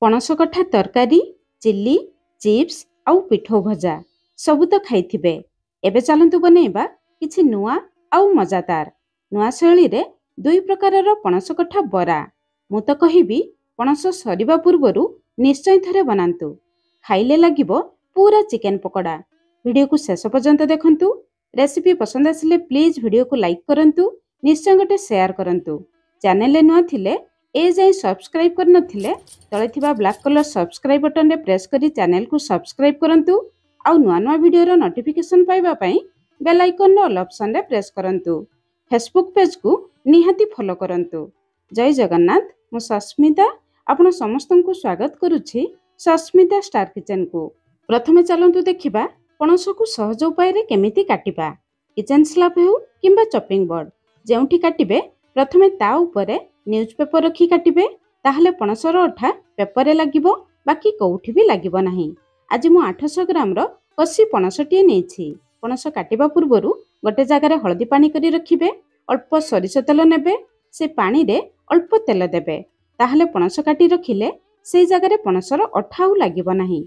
पणस कठा तरकारी, चिल्ली, चिप्स आउ पिठो भजा सबु तो खाइथिबे। एबे चलंतु बनेइबा किछि नुआ आउ मजादार नुआ शैली रे दुई प्रकारर पणस कठा बरा। मु तो कहिबी पणस सरिबा पूर्वरु निश्चय थरे बनांतु, खाइले लागिबो पूरा चिकेन पकोड़ा। वीडियो को शेष पर्यंत देखंतु। रेसिपी पसंद आसिले प्लीज वीडियो को लाइक करंतु, निश्चय गोटे शेयर करंतु। चैनल नुआ थिले ए जाई सब्सक्राइब कर नथिले तळे थिबा ब्लैक कलर सब्सक्राइब बटन रे प्रेस करी चैनल को सब्सक्राइब करंतु आउ नुआ नुआ वीडियो रो नोटिफिकेशन पाइबा पई बेल आइकन रो ऑल ऑप्शन रे प्रेस करंतु। फेसबुक पेज को निहाती फॉलो करंतु। जय जगन्नाथ। मु सस्मिता आपण समस्तन को स्वागत करूछि सस्मिता स्टार किचन को। प्रथमे चलंतु देखिबा पणस को सहज उपाय रे केमिति काटिबा। किचन स्लैब हेउ किंबा चॉपिंग बोर्ड जेउठी काटिबे प्रथमे ता ऊपरे न्यूज़पेपर रखी काटिबे, ताहले पणसर अठा पेपर रे लागिबो, बाकी कोउठी भी लागिबो नाही। आज मु 800 ग्राम रो कसी पणसटिए नेछि। पणस काटिबा पूर्वरु गोटे जगह रे हळदी पानी करी रखिबे, अल्प सरिष तेल नेबे, से पानी रे अल्प तेल देबे, ताहले पणस काटी रखिले से जगह रे पणसर अठा उ लागिबो नाही।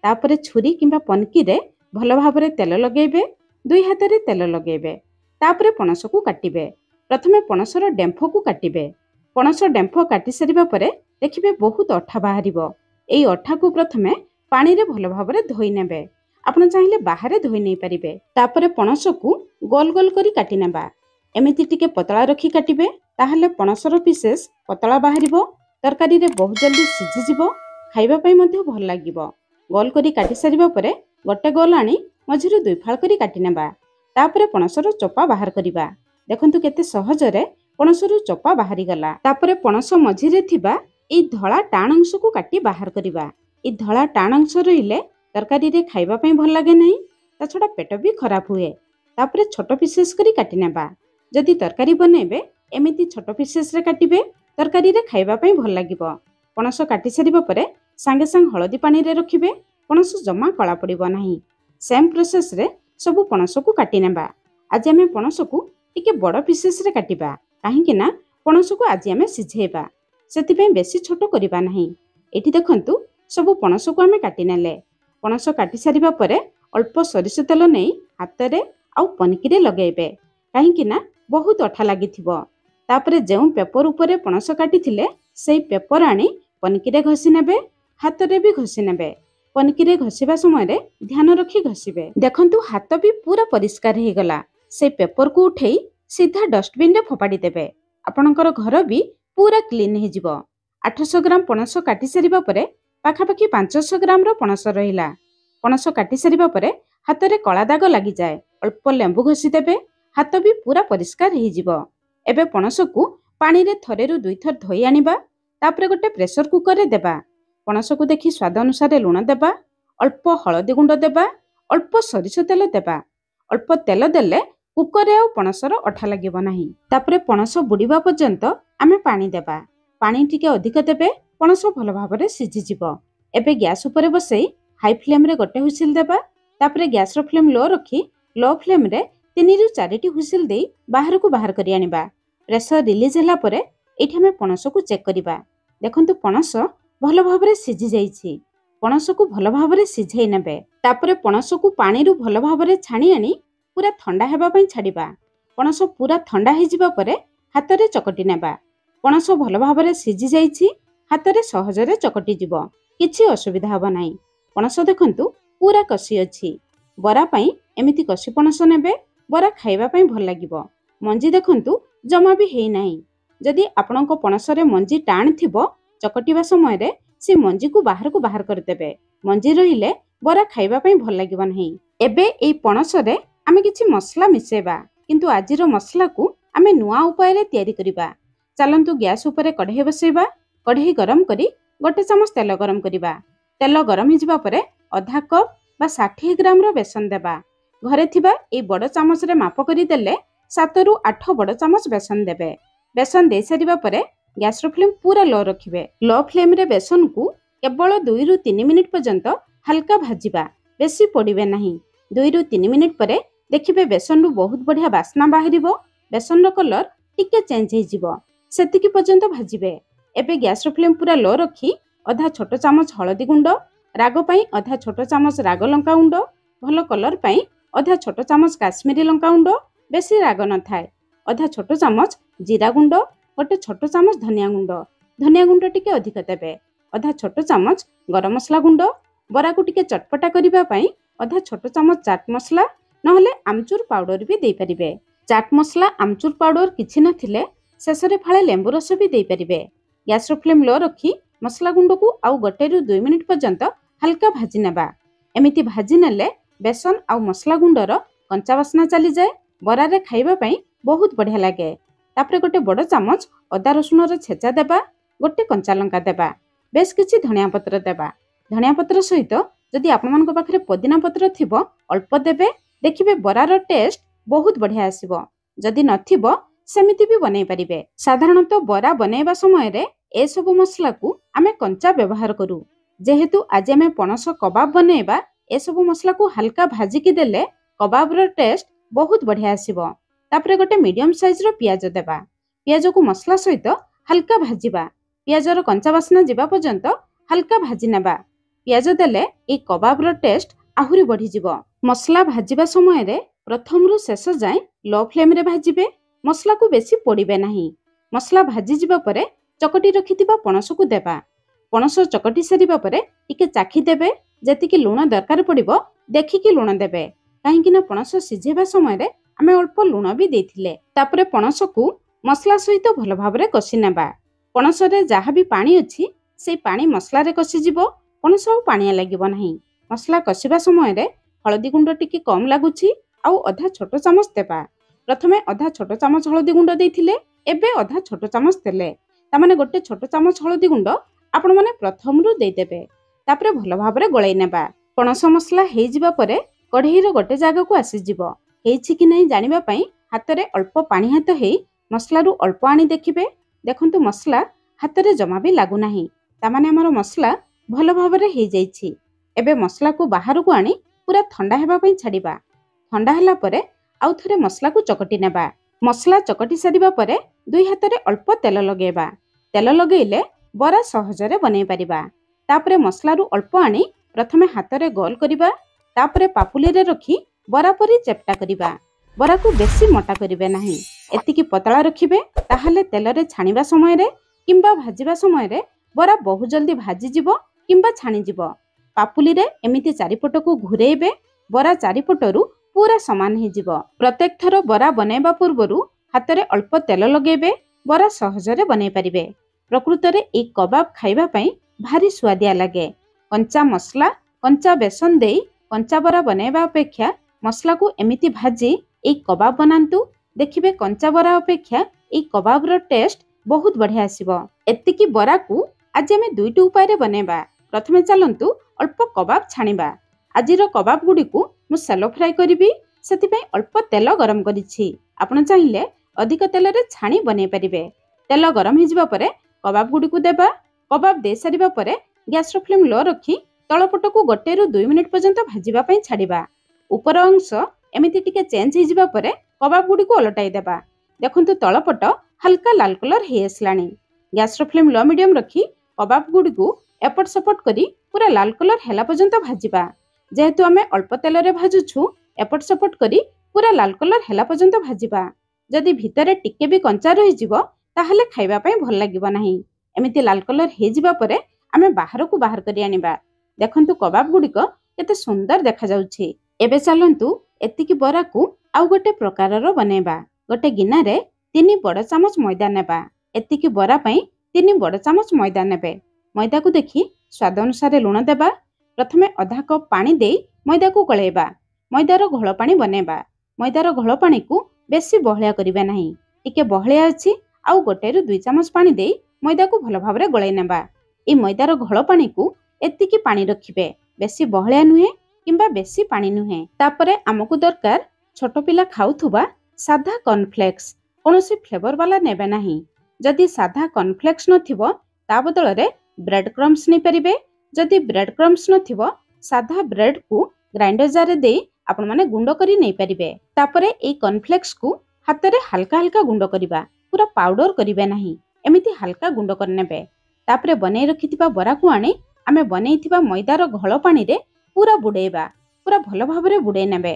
तापरे छुरी किंबा पनकी रे भलो भाबरे तेल लगेबे, दुई हाथ रे तेल लगेबे, तापरे पणस को काटिबे। प्रथमे पणसर डेम्फो को काटिबे। पणस डेम्फो काटी सारिबा परे देखिबे बहुत अठा बाहरिबो। एई अठा को प्रथमे पानी रे भलो भाबरे धोई नेबे। आपण चाहिले बाहरे धोई नै परिबे। तापरे पणस को गोल गोल करी काटी नेबा। एमिति टिके पतला रखी काटिबे, ताहले पणसर पीसेस पतला बाहरिबो, तरकारी रे बहुत जल्दी सिझी जिवो, खाइबा पई मध्ये भल लागिबो। गोल करी काटी सारिबा परे गोटे गोल आनी मझिरु दुई फाळ करी काटी नेबा। तापरे पणसर चोपा बाहर करिबा। देखंतु केते सहज रे पणसरु चोपा बाहरी गला। तापरे पणस मझिरे थिबा ए धळा टाण अंश को काटी बाहर करिबा। ए धळा टाण अंश रहिले तरकारी रे खाइबा पई भल लागे नाही, ता छडा पेट भी खराब हुए। तापरे छोटो पीसेस करी काटी नेबा। जदि तरकारी बनेबे एमिति छोटो पीसेस रे काटिबे, तरकारी रे खाइबा पई भल लागिबो। पणस काटी सारिबा परे संगे संग हळदी पानी रे रखिबे, पणस जमा कळा पड़िबो नाही। सेम प्रोसेस रे सब पणस को काटी नेबा। आज आमे पणस को टिके बड़ पीसेस रे काटिबा, काहेकि ना पणस को आज आमे सिझेबा, सेति पई बेसी छोटो करिबा नाही। एठी देखंतु सब पणस को आमे काटी नेले। पणस काटी सारिबा परे अल्प सरिष तेल नै हाथ रे आउ पनकी रे लगेबे, काहेकि ना बहुत अठा लागिथिबो। तापरे जेउ पेपर ऊपरे पणस काटिथिले सेई पेपर आनी पनकी रे घसी नेबे, हाथ रे भी घसी नेबे। पनकी रे घसीबा समय रे ध्यान रखी घसीबे। देखंतु हाथ भी पूरा परिष्कार हे गला। से पेपर को उठेई सीधा डस्टबिन रे फोपाडी देबे। आपणकर घर भी पूरा क्लीन हे जिवो। 800 ग्राम पणस काटी सारिबा परे पाखापाखी 500 ग्राम रो पणस रहिला। पणस काटी सारिबा परे हाथ रे कला दाग लागि जाय, अल्प लेंबू घसी देबे, हाथ भी पूरा परिष्कार हे जिवो। एबे पणस को पानी रे थरेरु दुई थर धोई आनिबा। तापरे गोटे प्रेशर कुकर रे देबा। पणस को देखि स्वाद अनुसार लुण देबा, अल्प हळदी गुंड देबा, अल्प सरिष तेल देबा। अल्प तेल देले कुकर रे पणसर अठा लागिबो नाही। तापरे पणस बुडीबा पर्यंत आमे पानी देबा। पानी टिके अधिक देबे, पणस भलो भाबरे सिझी जिवो। एबे गैस ऊपर बसई हाई फ्लेम रे गोटे हुइसिल देबा। तापरे गैस रो फ्लेम लो रखी लो फ्लेम रे 3 रु 4 टी हुइसिल देई बाहर को बाहर करी आनिबा। प्रेशर रिलीज होला परे एठी आमे पणस को चेक करिबा। देखंतु पणस भलो भाबरे सिझी जाईछि। पणस को भलो भाबरे सिझेई नेबे। तापरे पणस को पानी रु भलो भाबरे छाणी आनी पूरा ठंडा हेबा पई छाडिबा। पणस पूरा ठंडा हे जिबा परे हाथ रे चकटी नेबा। पणस भलो भाबरे सिझी जाईछि, हाथ रे सहज रे चकटी जिवो, किछि असुविधा हबो नाही। पणस देखंतु पूरा कसी अछि। बरा पई एमिति कसी पणस नेबे, बरा खाइबा पई भल लागिबो। मंजी देखंतु जमा भी हेई नाही। जदि आपणको पणस रे मंजी टाण थिबो, चकटिबा समय रे से मंजी को बाहर कर देबे। मंजी रहिले बरा खाइबा पई भल लागिबो नाही। एबे एई पणस रे आमे किछि मसला मिसेबा, किंतु आजिरो मसला को आमे नुआ उपाय रे तयारी करिबा। चलंतु गैस ऊपर कढ़ई बसैबा। कढ़ई गरम करी गोटे चमच तेल गरम करिबा। तेल गरम हे जिबा परे आधा कप बा 60 ग्राम रो बेसन देबा। घरे थिबा ए बड़ चामच रे माप करी देले 7 रु 8 बड़ चामच बेसन देबे। बेसन दे सारिबा परे गैस रो फ्लेम पूरा लो रखिबे। लो फ्लेम रे बेसन को केवल 2 रु 3 मिनिट पर्यंत हल्का भाजिबा, बेसी पड़िबे नाही। 2 रु 3 मिनिट परे देखिबे बेसन रु बहुत बढ़िया बास्ना बाहरिबो। बेसन रो कलर टिके चेंज हे जिवो, सेतिकी पर्यंत भाजिबे। एबे गैस रो फ्लेम पूरा लो रखी ଅଧା ଛୋଟ ଚାମଚ ହଳଦୀ ଗୁଣ୍ଡ, ରାଗ ପାଇଁ ଅଧା ଛୋଟ ଚାମଚ ରାଗ ଲଙ୍କା ଗୁଣ୍ଡ, ଭଲ କଲର ପାଇଁ ଅଧା ଛୋଟ ଚାମଚ କାଶ୍ମୀରୀ ଲଙ୍କା ଗୁଣ୍ଡ, ବେଶୀ ରାଗ ନଥାଏ, ଅଧା ଛୋଟ ଚାମଚ ଜିରା ଗୁଣ୍ଡ, ଗୋଟେ ଛୋଟ ଚାମଚ ଧନିଆ ଗୁଣ୍ଡ, ଧନିଆ ଗୁଣ୍ଡ ଟିକେ ଅଧିକ ଦେବେ, ଅଧା ଛୋଟ ଚାମଚ ଗରମ ମସଲା ଗୁଣ୍ଡ, ବରାକୁ ଟିକେ ଚଟପଟା କରିବା ପାଇଁ ଅଧା ଛୋଟ ଚାମଚ ଚାଟ ମସଲା ନହେଲେ ଆମଚୁର ପାଉଡର ବି ଦେଇପାରିବେ। ଚାଟ ମସଲା ଆମଚୁର ପାଉଡର କିଛି ନଥିଲେ ଶେଷରେ ଫାଳେ ଲେମ୍ବୁ ରସ ବି ଦେଇପାରିବେ। ଗ୍ୟାସର ଫ୍ଲେମ୍ ଲୋ ରଖି ମସଲା ଗୁଣ୍ଡକୁ ଆଉ 1ରୁ 2 ମିନିଟ୍ ପର୍ଯ୍ୟନ୍ତ ହାଲକା ଭାଜି ନେବା। ଏମିତି ଭାଜି ନେଲେ ବେସନ ଆଉ ମସଲା ଗୁଣ୍ଡର କଞ୍ଚା ବାସ୍ନା ଚାଲିଯାଏ, ବରାରେ ଖାଇବା ପାଇଁ ବହୁତ ବଢିଆ ଲାଗେ। ତାପରେ ଗୋଟେ ବଡ ଚାମଚ ଅଦା ରସୁଣର ଛେଚା ଦେବା, ଗୋଟେ କଞ୍ଚା ଲଙ୍କା ଦେବା, ବେଶ କିଛି ଧନିଆ ପତ୍ର ଦେବା। ଧନିଆ ପତ୍ର ସହିତ ଯଦି ଆପଣମାନଙ୍କ ପାଖରେ ପୋଦିନା ପତ୍ର ଥିବ ଅଳ୍ପ ଦେବେ, ଦେଖିବେ ବରାର ଟେଷ୍ଟ ବହୁତ ବଢିଆ ଆସିବ। ଯଦି ନଥିବ ସେମିତି ବି ବନେଇ ପାରିବେ। ସାଧାରଣତଃ ବରା ବନେଇବା ସମୟରେ ଏସବୁ ମସଲାକୁ ଆମେ କଞ୍ଚା ବ୍ୟବହାର କରୁ। ଯେହେତୁ ଆଜି ଆମେ ପଣସ କବାବ ବନେଇବା, ଏସବୁ ମସଲାକୁ ହାଲକା ଭାଜିକି ଦେଲେ କବାବର ଟେଷ୍ଟ ବହୁତ ବଢିଆ ଆସିବ। ତାପରେ ଗୋଟେ ମିଡିୟମ ସାଇଜର ପିଆଜ ଦେବା। ପିଆଜକୁ ମସଲା ସହିତ ହାଲକା ଭାଜିବା। ପିଆଜର କଞ୍ଚା ବାସ୍ନା ଯିବା ପର୍ଯ୍ୟନ୍ତ ହାଲକା ଭାଜି ନେବା। ପିଆଜ ଦେଲେ ଏହି କବାବର ଟେଷ୍ଟ ଆହୁରି ବଢିଯିବ। ମସଲା ଭାଜିବା ସମୟରେ ପ୍ରଥମରୁ ଶେଷ ଯାଏଁ ଲୋ ଫ୍ଲେମ୍ରେ ଭାଜିବେ। ମସଲାକୁ ବେଶୀ ପୋଡ଼ିବେ ନାହିଁ। ମସଲା ଭାଜିଯିବା ପରେ ଚକଟି ରଖିଥିବା ପଣସକୁ ଦେବା। ପଣସ ଚକଟି ସାରିବା ପରେ ଟିକେ ଚାଖି ଦେବେ। ଯେତିକି ଲୁଣ ଦରକାର ପଡ଼ିବ ଦେଖିକି ଲୁଣ ଦେବେ, କାହିଁକି ନା ପଣସ ସିଝେଇବା ସମୟରେ ଆମେ ଅଳ୍ପ ଲୁଣ ବି ଦେଇଥିଲେ। ତାପରେ ପଣସକୁ ମସଲା ସହିତ ଭଲ ଭାବରେ କଷି ନେବା। ପଣସରେ ଯାହା ବି ପାଣି ଅଛି ସେଇ ପାଣି ମସଲାରେ କଷିଯିବ, ପଣସ ଆଉ ପାଣିଆ ଲାଗିବ ନାହିଁ। ମସଲା କଷିବା ସମୟରେ ହଳଦୀ ଗୁଣ୍ଡ ଟିକେ କମ୍ ଲାଗୁଛି, ଆଉ ଅଧା ଛୋଟ ଚାମଚ ଦେବା। ପ୍ରଥମେ ଅଧା ଛୋଟ ଚାମଚ ହଳଦୀ ଗୁଣ୍ଡ ଦେଇଥିଲେ, ଏବେ ଅଧା ଛୋଟ ଚାମଚ ଦେଲେ, ତାମାନେ ଗୋଟେ ଛୋଟ ଚାମଚ ହଳଦୀ ଗୁଣ୍ଡ ଆପଣମାନେ ପ୍ରଥମରୁ ଦେଇଦେବେ। ତାପରେ ଭଲ ଭାବରେ ଗୋଳେଇ ନେବା। ପଣସ ମସଲା ହେଇଯିବା ପରେ କଢ଼େଇର ଗୋଟେ ଜାଗାକୁ ଆସିଯିବ। ହେଇଛି କି ନାହିଁ ଜାଣିବା ପାଇଁ ହାତରେ ଅଳ୍ପ ପାଣି ହାତ ହେଇ ମସଲାରୁ ଅଳ୍ପ ଆଣି ଦେଖିବେ। ଦେଖନ୍ତୁ ମସଲା ହାତରେ ଜମା ବି ଲାଗୁନାହିଁ, ତାମାନେ ଆମର ମସଲା ଭଲ ଭାବରେ ହେଇଯାଇଛି। ଏବେ ମସଲାକୁ ବାହାରକୁ ଆଣି ପୁରା ଥଣ୍ଡା ହେବା ପାଇଁ ଛାଡ଼ିବା। ଥଣ୍ଡା ହେଲା ପରେ ଆଉ ଥରେ ମସଲାକୁ ଚକଟି ନେବା। ମସଲା ଚକଟି ସାରିବା ପରେ 2 ହାତରେ ଅଳ୍ପ ତେଲ ଲଗେଇବା। ତେଲ ଲଗେଇଲେ ବରା ସହଜରେ ବନେଇ ପାରିବା। ତାପରେ ମସଲାରୁ ଅଳ୍ପ ଆଣି ପ୍ରଥମେ ହାତରେ ଗୋଲ କରିବା, ତାପରେ ପାପୁଲିରେ ରଖି ବରା ପରି ଚେପ୍ଟା କରିବା। ବରାକୁ ବେଶୀ ମୋଟା କରିବେ ନାହିଁ, ଏତିକି ପତଳା ରଖିବେ, ତାହେଲେ ତେଲରେ ଛାଣିବା ସମୟରେ କିମ୍ବା ଭାଜିବା ସମୟରେ ବରା ବହୁ ଜଲ୍ଦି ଭାଜିଯିବ କିମ୍ବା ଛାଣିଯିବ। ପାପୁଲିରେ ଏମିତି ଚାରିପଟକୁ ଘୁରେଇବେ, ବରା ଚାରିପଟରୁ ପୁରା ସମାନ ହେଇଯିବ। ପ୍ରତ୍ୟେକ ଥର ବରା ବନେଇବା ପୂର୍ବରୁ ହାତରେ ଅଳ୍ପ ତେଲ ଲଗେଇବେ, ବରା ସହଜରେ ବନେଇ ପାରିବେ। ପ୍ରକୃତରେ ଏହି କବାବ ଖାଇବା ପାଇଁ ଭାରି ସୁଆଦିଆ ଲାଗେ। କଞ୍ଚା ମସଲା, କଞ୍ଚା ବେସନ ଦେଇ କଞ୍ଚା ବରା ବନେଇବା ଅପେକ୍ଷା ମସଲାକୁ ଏମିତି ଭାଜି ଏହି କବାବ ବନାନ୍ତୁ, ଦେଖିବେ କଞ୍ଚା ବରା ଅପେକ୍ଷା ଏହି କବାବର ଟେଷ୍ଟ ବହୁତ ବଢିଆ ଆସିବ। ଏତିକି ବରାକୁ ଆଜି ଆମେ 2ଟି ଉପାୟରେ ବନେଇବା। ପ୍ରଥମେ ଚାଲନ୍ତୁ ଅଳ୍ପ କବାବ ଛାଣିବା। ଆଜିର କବାବ ଗୁଡ଼ିକୁ ମୁଁ ସାଲୋ ଫ୍ରାଏ କରିବି, ସେଥିପାଇଁ ଅଳ୍ପ ତେଲ ଗରମ କରିଛି। ଆପଣ ଚାହିଁଲେ ଅଧିକ ତେଲରେ ଛାଣି ବନେଇ ପାରିବେ। ତେଲ ଗରମ ହେଇଯିବା ପରେ କବାବ ଗୁଡ଼ିକୁ ଦେବା। କବାବ ଦେଇ ସାରିବା ପରେ ଗ୍ୟାସର ଫ୍ଲେମ୍ ଲୋ ରଖି ତଳପଟକୁ 1ରୁ 2 ମିନିଟ୍ ପର୍ଯ୍ୟନ୍ତ ଭାଜିବା ପାଇଁ ଛାଡ଼ିବା। ଉପର ଅଂଶ ଏମିତି ଟିକେ ଚେଞ୍ଜ ହେଇଯିବା ପରେ କବାବ ଗୁଡ଼ିକୁ ଓଲଟାଇ ଦେବା। ଦେଖନ୍ତୁ ତଳପଟ ହାଲକା ଲାଲ କଲର ହେଇ ଆସିଲାଣି। ଗ୍ୟାସର ଫ୍ଲେମ୍ ଲୋ ମିଡିୟମ ରଖି କବାବ ଗୁଡ଼ିକୁ ଏପଟ ସେପଟ କରି ପୁରା ଲାଲ କଲର ହେଲା ପର୍ଯ୍ୟନ୍ତ ଭାଜିବା। ଯେହେତୁ ଆମେ ଅଳ୍ପ ତେଲରେ ଭାଜୁଛୁ, ଏପଟ ସେପଟ କରି ପୁରା ଲାଲ କଲର ହେଲା ପର୍ଯ୍ୟନ୍ତ ଭାଜିବା। ଯଦି ଭିତରେ ଟିକେ ବି କଞ୍ଚା ରହିଯିବ ତାହେଲେ ଖାଇବା ପାଇଁ ଭଲ ଲାଗିବ ନାହିଁ। ଏମିତି ଲାଲ କଲର ହେଇଯିବା ପରେ ଆମେ ବାହାରକୁ ବାହାର କରି ଆଣିବା। ଦେଖନ୍ତୁ କବାବ ଗୁଡ଼ିକ କେତେ ସୁନ୍ଦର ଦେଖାଯାଉଛି। ଏବେ ଚାଲନ୍ତୁ ଏତିକି ବରାକୁ ଆଉ ଗୋଟେ ପ୍ରକାରର ବନେଇବା। ଗୋଟେ ଗିନାରେ 3 ବଡ଼ ଚାମଚ ମଇଦା ନେବା। ଏତିକି ବରା ପାଇଁ 3 ବଡ଼ ଚାମଚ ମଇଦା ନେବେ। ମଇଦାକୁ ଦେଖି ସ୍ୱାଦ ଅନୁସାରେ ଲୁଣ ଦେବା। ପ୍ରଥମେ ଅଧା କପ୍ ପାଣି ଦେଇ ମଇଦାକୁ ଗୋଳେଇବା। ମଇଦାର ଘୋଳ ପାଣି ବନେଇବା। ମଇଦାର ଘୋଳ ପାଣିକୁ ବେଶୀ ବହଳିଆ କରିବେ ନାହିଁ, ଟିକେ ବହଳିଆ ଅଛି, ଆଉ 1ରୁ 2 ଚାମଚ ପାଣି ଦେଇ ମଇଦାକୁ ଭଲ ଭାବରେ ଗୋଳେଇ ନେବା। এই ମଇଦାର ଘୋଳ ପାଣିକୁ ଏତିକି ପାଣି ରଖିବେ, ବେଶୀ ବହଳିଆ ନୁହେଁ କିମ୍ବା ବେଶୀ ପାଣି ନୁହେଁ। ତାପରେ ଆମକୁ ଦରକାର ଛୋଟ ପିଲା ଖାଉଥିବା ସାଧା କର୍ଣ୍ଣଫ୍ଲେକ୍ସ। କୌଣସି ଫ୍ଲେଭର ବାଲା ନେବେ ନାହିଁ। ଯଦି ସାଧା କର୍ଣ୍ଣଫ୍ଲେକ୍ସ ନଥିବ ତା ବଦଳରେ ବ୍ରେଡ୍ କ୍ରମ୍ସ ନେଇପାରିବେ। ଯଦି ବ୍ରେଡ୍ କ୍ରମ୍ସ ନଥିବ ସାଧା ବ୍ରେଡ୍କୁ ଗ୍ରାଇଣ୍ଡର ଜାରରେ ଦେଇ ଆପଣମାନେ ଗୁଣ୍ଡ କରି ନେଇପାରିବେ। ତାପରେ এই କର୍ଣ୍ଣଫ୍ଲେକ୍ସକୁ ହାତରେ ହାଲକା ହାଲକା ଗୁଣ୍ଡ କରିବା, ପୁରା ପାଉଡର କରିବେ ନାହିଁ, ଏମିତି ହାଲକା ଗୁଣ୍ଡ କରିନେବେ। तापरे बनै रखिथिबा बराकु आनी आमे बनैथिबा मैदार घोल पानी रे पूरा बुड़ेबा पूरा भल भाबरे बुड़े नेबे।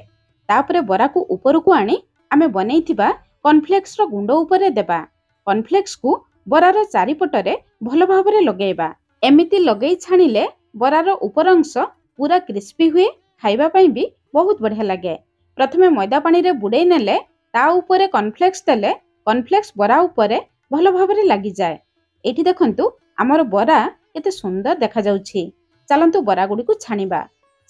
तापरे बराकु उपरकु आनी आमे बनैथिबा कॉर्नफ्लेक्स रो गुंड उपरे देबा। कॉर्नफ्लेक्स को बरार चारिपटरे भल भाबरे लगेबा। एमिति लगेई छाणिले बरार उपर अंश पूरा क्रिस्पी हुए, खाइबा पई भी बहुत बढ़िया लगे। प्रथमे मैदा पानी रे बुड़े नेले ता उपरे कॉर्नफ्लेक्स देले कॉर्नफ्लेक्स बरा उपरे भल भाबरे लागि जाए। एठी देखंतु हमर बरा केते सुंदर देखा जाउछि। चलंतु बरा गुडी को छाणिबा।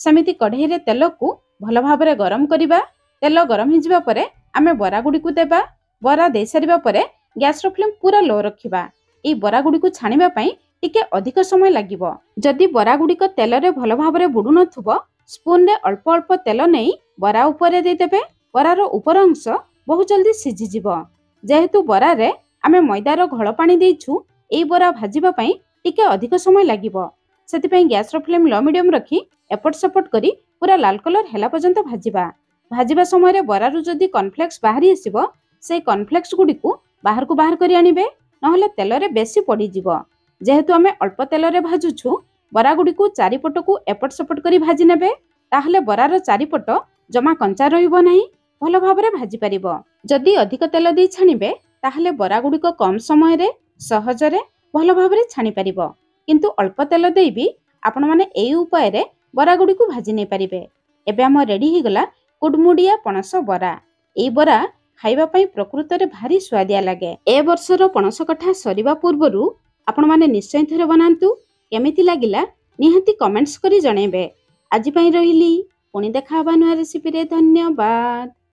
समिति कढ़ई रे तेल को भल भाबरे गरम करिबा। तेल गरम हि जिबा परे आमे बरा गुडी को देबा। बरा दे सारिबा परे गैस रो फ्लेम पूरा लो रखिबा। ए बरा गुडी को छाणिबा पई टिके अधिक समय लागिबो। जदि बरा गुडी को तेल रे भल भाबरे बुडु नथुबो स्पून रे अल्प अल्प तेल नेई बरा उपरे दे देबे। बरार उपर अंश बहुत जल्दी सिझि जिवो। जेहेतु बरा रे आमे मैदार घोल पानी देइछु एई बरा भाजिबा पई टिके अधिक समय लागिबो। सेति पई गैस रो फ्लेम लो मीडियम रखी एपट सपट करी पूरा लाल कलर हेला पर्यंत भाजिबा। भाजिबा समय रे बरारु जदि कॉर्नफ्लेक्स बाहरी आसीबो से कॉर्नफ्लेक्स गुडी को बाहर को बाहर करी आनिबे, नहले तेल रे बेसी पड़ी जिवो। जेहेतु आमे अल्प तेल रे भाजुछु बरा गुडी को चारिपट को एपट सपट करी भाजी नेबे, ताहले बरार चारिपट जमा कंचा रहिबो नाही, भल भाबरे भाजी परिबो। जदि अधिक तेल दे छानिबे ताहले बरा गुडी को कम समय रे सहज रे भल भाबरे छानी परिबो। किंतु अल्प तेल देई भी आपण माने एई उपाय रे बरा गुडी को भाजी नै परिबे। एबे हम रेडी हि गला कुडमुडिया पणस बरा। एई बरा खाइबा पई प्रकृत रे भारी स्वादिया लागे। ए वर्षर पणस कथा सरीबा पूर्वरु आपण माने निश्चय थरे बनांतु। केमिति लागिला निहाती कमेंट्स करी जणेबे। आजि पई रहिली पुणी देखा हबा नुआ रेसिपी रे। धन्यवाद।